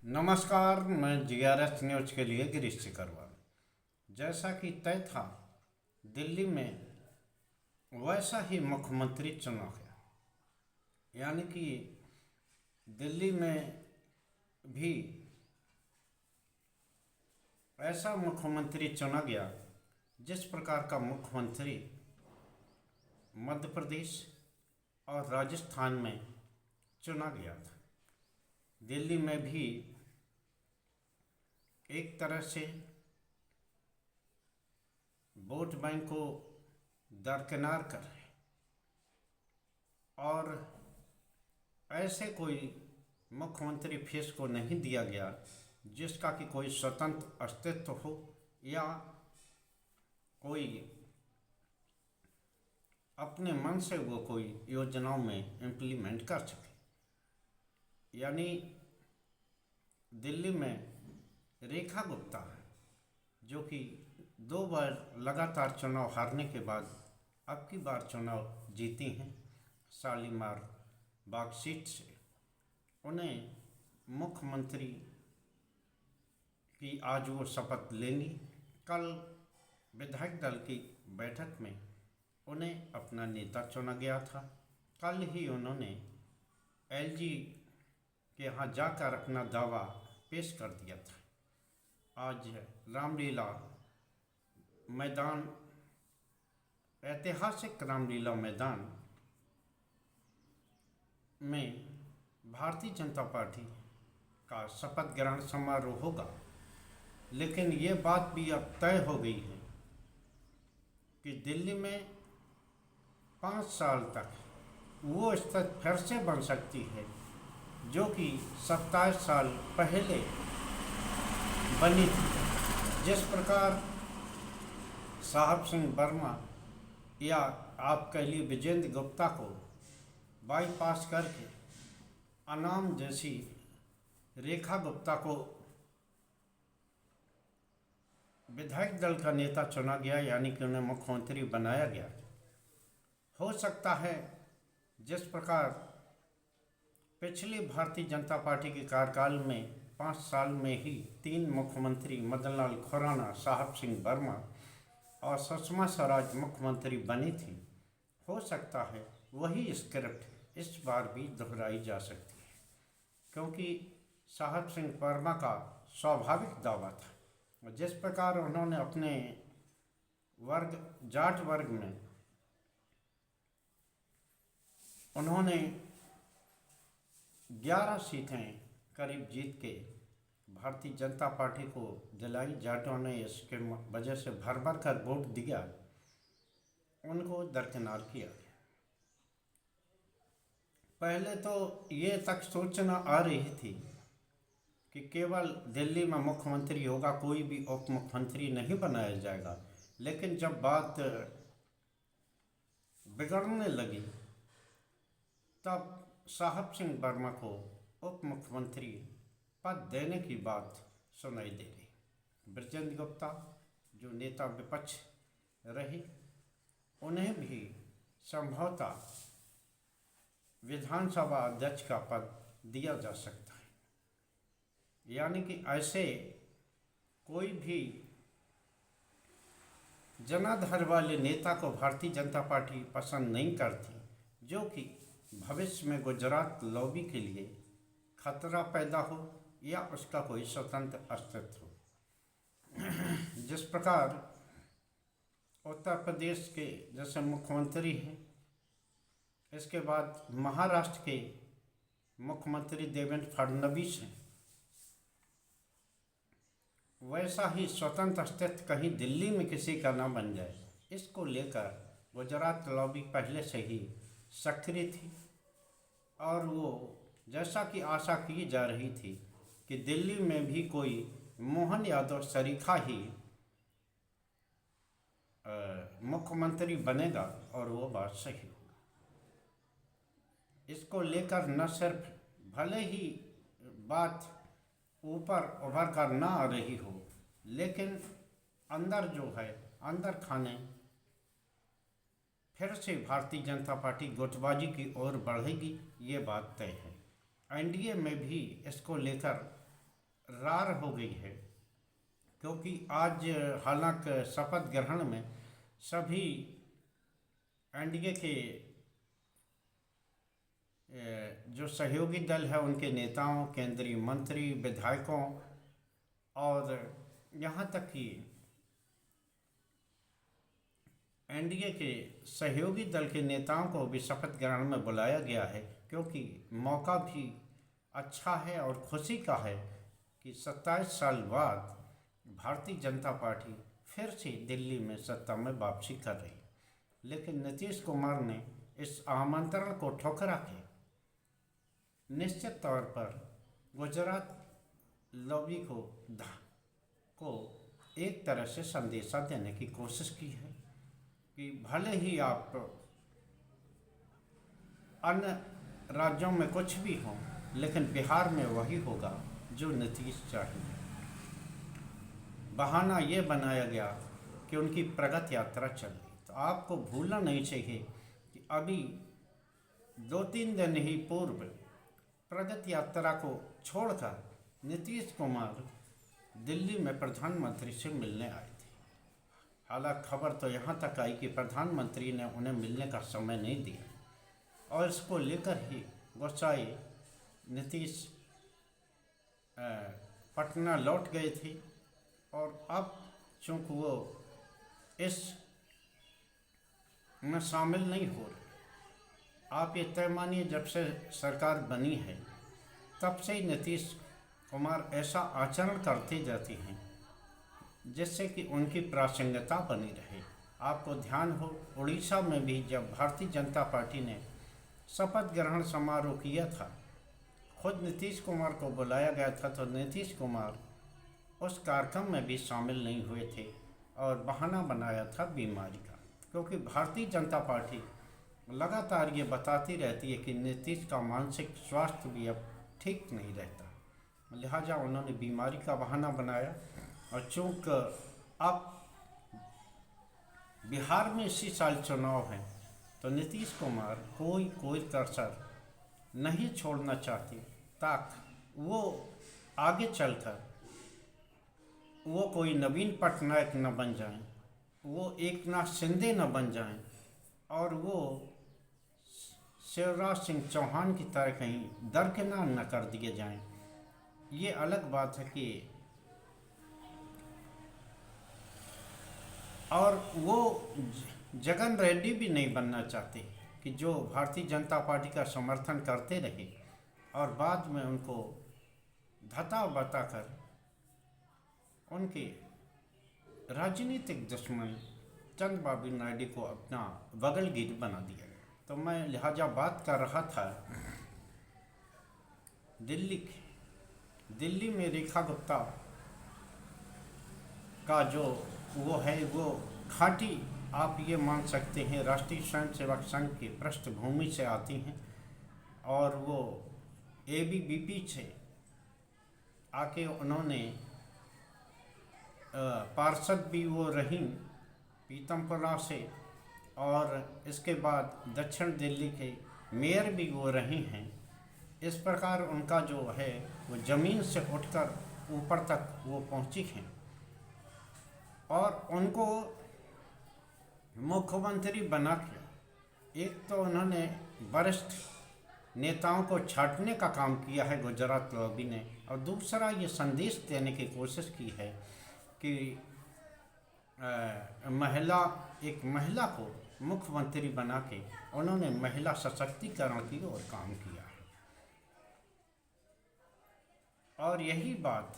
नमस्कार, मैं GRS news के लिए गिरीश सिकरवार। जैसा कि तय था, दिल्ली में वैसा ही मुख्यमंत्री चुना गया। यानी कि दिल्ली में भी ऐसा मुख्यमंत्री चुना गया जिस प्रकार का मुख्यमंत्री मध्य प्रदेश और राजस्थान में चुना गया था। दिल्ली में भी एक तरह से वोट बैंक को दरकिनार कर रहे और ऐसे कोई मुख्यमंत्री फेस को नहीं दिया गया जिसका कि कोई स्वतंत्र अस्तित्व हो या कोई अपने मन से वो कोई योजनाओं में इम्प्लीमेंट कर सके। यानी दिल्ली में रेखा गुप्ता है, जो कि 2 बार लगातार चुनाव हारने के बाद अब की बार चुनाव जीती हैं शालीमार बाग सीट से। उन्हें मुख्यमंत्री की आज वो शपथ लेंगी। कल विधायक दल की बैठक में उन्हें अपना नेता चुना गया था। कल ही उन्होंने एलजी के यहाँ जाकर अपना दावा पेश कर दिया था। आज रामलीला मैदान, ऐतिहासिक रामलीला मैदान में भारतीय जनता पार्टी का शपथ ग्रहण समारोह होगा। लेकिन ये बात भी अब तय हो गई है कि दिल्ली में 5 साल तक वो स्थिति फिर से बन सकती है जो कि 27 साल पहले बनी थी। जिस प्रकार साहब सिंह वर्मा या आप कह लीजिए विजेंद्र गुप्ता को बाईपास करके अनाम जैसी रेखा गुप्ता को विधायक दल का नेता चुना गया, यानी कि उन्हें मुख्यमंत्री बनाया गया। हो सकता है जिस प्रकार पिछली भारतीय जनता पार्टी के कार्यकाल में 5 साल में ही 3 मुख्यमंत्री मदन लाल खुराना, साहब सिंह वर्मा और सुषमा स्वराज मुख्यमंत्री बनी थी, हो सकता है वही स्क्रिप्ट इस बार भी दोहराई जा सकती है, क्योंकि साहब सिंह वर्मा का स्वाभाविक दावा था। जिस प्रकार उन्होंने अपने वर्ग जाट वर्ग में उन्होंने 11 सीटें करीब जीत के भारतीय जनता पार्टी को दिलाई, जाटों ने इसके वजह से भर भर कर वोट दिया, उनको दरकिनार किया गया। पहले तो ये तक सूचना आ रही थी कि केवल दिल्ली में मुख्यमंत्री होगा, कोई भी उप मुख्यमंत्री नहीं बनाया जाएगा। लेकिन जब बात बिगड़ने लगी तब साहब सिंह वर्मा को उप मुख्यमंत्री पद देने की बात सुनाई दे रही। विजेंद्र गुप्ता जो नेता विपक्ष रहे, उन्हें भी संभवतः विधानसभा अध्यक्ष का पद दिया जा सकता है। यानी कि ऐसे कोई भी जनाधार वाले नेता को भारतीय जनता पार्टी पसंद नहीं करती, जो कि भविष्य में गुजरात लॉबी के लिए खतरा पैदा हो या उसका कोई स्वतंत्र अस्तित्व हो। जिस प्रकार उत्तर प्रदेश के जैसे मुख्यमंत्री हैं, इसके बाद महाराष्ट्र के मुख्यमंत्री देवेंद्र फडणवीस हैं, वैसा ही स्वतंत्र अस्तित्व कहीं दिल्ली में किसी का ना बन जाए, इसको लेकर गुजरात लॉबी पहले से ही सक्रिय थी। और वो जैसा कि आशा की जा रही थी कि दिल्ली में भी कोई मोहन यादव सरीखा ही मुख्यमंत्री बनेगा, और वो बात सही होगी। इसको लेकर न सिर्फ भले ही बात ऊपर उभर कर ना आ रही हो, लेकिन अंदर जो है, अंदर खाने फिर से भारतीय जनता पार्टी गुटबाजी की ओर बढ़ेगी, ये बात तय है। एनडीए में भी इसको लेकर रार हो गई है, क्योंकि आज हालांकि शपथ ग्रहण में सभी एनडीए के जो सहयोगी दल है उनके नेताओं, केंद्रीय मंत्री, विधायकों और यहाँ तक कि एनडीए के सहयोगी दल के नेताओं को भी शपथ ग्रहण में बुलाया गया है, क्योंकि मौका भी अच्छा है और खुशी का है कि 27 साल बाद भारतीय जनता पार्टी फिर से दिल्ली में सत्ता में वापसी कर रही है। लेकिन नीतीश कुमार ने इस आमंत्रण को ठुकरा के निश्चित तौर पर गुजरात लॉबी को एक तरह से संदेशा देने की कोशिश की है कि भले ही आप अन्य राज्यों में कुछ भी हों, लेकिन बिहार में वही होगा जो नीतीश चाहिए। बहाना ये बनाया गया कि उनकी प्रगति यात्रा चल रही, तो आपको भूलना नहीं चाहिए कि अभी 2-3 दिन ही पूर्व प्रगति यात्रा को छोड़कर नीतीश कुमार दिल्ली में प्रधानमंत्री से मिलने आए थे। हालांकि खबर तो यहाँ तक आई कि प्रधानमंत्री ने उन्हें मिलने का समय नहीं दिया और इसको लेकर ही गुस्साए नीतीश पटना लौट गए थे। और अब चूँकि वो इस में शामिल नहीं हो रहे, आप ये तय मानिए जब से सरकार बनी है तब से ही नीतीश कुमार ऐसा आचरण करते जाते हैं जिससे कि उनकी प्रासंगिकता बनी रहे। आपको ध्यान हो, उड़ीसा में भी जब भारतीय जनता पार्टी ने शपथ ग्रहण समारोह किया था, खुद नीतीश कुमार को बुलाया गया था, तो नीतीश कुमार उस कार्यक्रम में भी शामिल नहीं हुए थे और बहाना बनाया था बीमारी का, क्योंकि भारतीय जनता पार्टी लगातार ये बताती रहती है कि नीतीश का मानसिक स्वास्थ्य भी अब ठीक नहीं रहता, लिहाजा उन्होंने बीमारी का बहाना बनाया। और चूँकि अब बिहार में इसी साल चुनाव है, तो नीतीश कुमार कोई कसर नहीं छोड़ना चाहते ताकि वो आगे चलकर वो कोई नवीन पटनायक न बन जाएं, वो एकनाथ शिंदे न बन जाएं और वो शिवराज सिंह चौहान की तरह कहीं दरकिनार न कर दिए जाएं। ये अलग बात है कि और वो जगन रेड्डी भी नहीं बनना चाहते कि जो भारतीय जनता पार्टी का समर्थन करते रहे और बाद में उनको धता बताकर उनके राजनीतिक दुश्मन चंद्रबाबू नायडू को अपना बगलगीर बना दिया गया। तो मैं लिहाजा बात कर रहा था दिल्ली में रेखा गुप्ता का जो वो है, वो खाटी आप ये मान सकते हैं राष्ट्रीय स्वयंसेवक संघ की पृष्ठभूमि से आती हैं और वो एबीवीपी से आके उन्होंने पार्षद भी वो रहीं पीतमपुरा से, और इसके बाद दक्षिण दिल्ली के मेयर भी वो रही हैं। इस प्रकार उनका जो है वो ज़मीन से उठकर ऊपर तक वो पहुंची हैं और उनको मुख्यमंत्री बना के एक तो उन्होंने वरिष्ठ नेताओं को छांटने का काम किया है गुजरात लॉबी ने, और दूसरा ये संदेश देने की कोशिश की है कि एक महिला को मुख्यमंत्री बना के उन्होंने महिला सशक्तिकरण की ओर काम किया है। और यही बात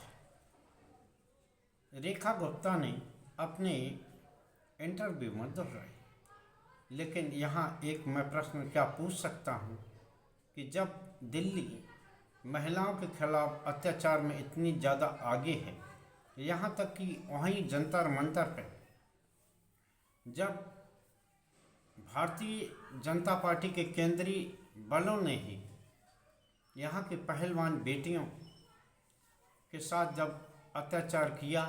रेखा गुप्ता ने अपने इंटरव्यू में दोहराई। लेकिन यहाँ एक मैं प्रश्न क्या पूछ सकता हूँ कि जब दिल्ली महिलाओं के खिलाफ अत्याचार में इतनी ज़्यादा आगे है, यहाँ तक कि वहीं जंतर मंतर पे जब भारतीय जनता पार्टी के केंद्रीय बलों ने ही यहाँ की पहलवान बेटियों के साथ जब अत्याचार किया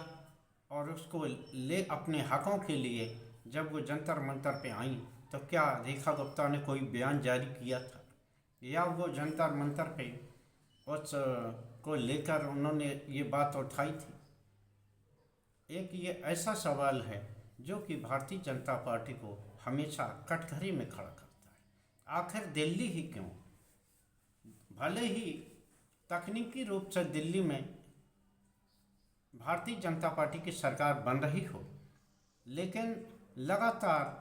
और उसको ले अपने हकों के लिए जब वो जंतर मंतर पे आई, तो क्या रेखा गुप्ता ने कोई बयान जारी किया था या वो जंतर मंतर पे उस को लेकर उन्होंने ये बात उठाई थी। एक ये ऐसा सवाल है जो कि भारतीय जनता पार्टी को हमेशा कटघरे में खड़ा करता है। आखिर दिल्ली ही क्यों? भले ही तकनीकी रूप से दिल्ली में भारतीय जनता पार्टी की सरकार बन रही हो, लेकिन लगातार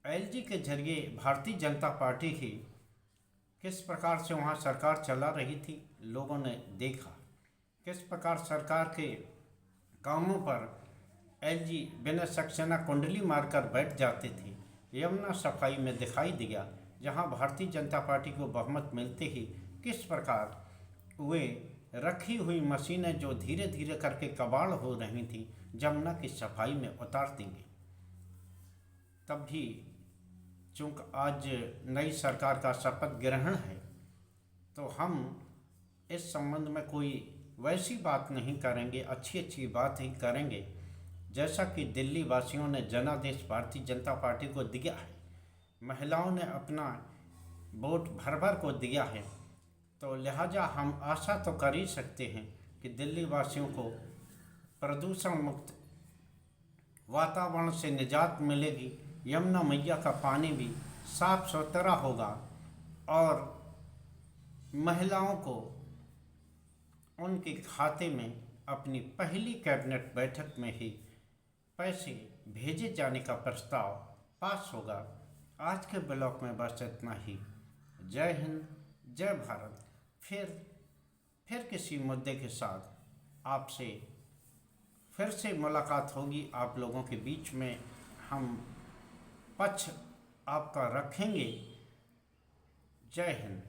एलजी के जरिए भारतीय जनता पार्टी ही किस प्रकार से वहाँ सरकार चला रही थी, लोगों ने देखा। किस प्रकार सरकार के कामों पर एलजी बिना सक्सेना कुंडली मारकर बैठ जाते थे, यमुना सफाई में दिखाई दिया। जहाँ भारतीय जनता पार्टी को बहुमत मिलते ही किस प्रकार वे रखी हुई मशीनें जो धीरे धीरे करके कबाड़ हो रही थी, जमुना की सफाई में उतार देंगे। तब भी चूँकि आज नई सरकार का शपथ ग्रहण है, तो हम इस संबंध में कोई वैसी बात नहीं करेंगे, अच्छी बात ही करेंगे जैसा कि दिल्ली वासियों ने जनादेश भारतीय जनता पार्टी को दिया है। महिलाओं ने अपना वोट भर भर को दिया है, तो लिहाजा हम आशा तो कर ही सकते हैं कि दिल्ली वासियों को प्रदूषण मुक्त वातावरण से निजात मिलेगी, यमुना मैया का पानी भी साफ सुथरा होगा और महिलाओं को उनके खाते में अपनी पहली कैबिनेट बैठक में ही पैसे भेजे जाने का प्रस्ताव पास होगा। आज के ब्लॉग में बस इतना ही। जय हिंद, जय भारत। फिर किसी मुद्दे के साथ आपसे फिर से मुलाकात होगी। आप लोगों के बीच में हम पक्ष आपका रखेंगे। जय हिंद।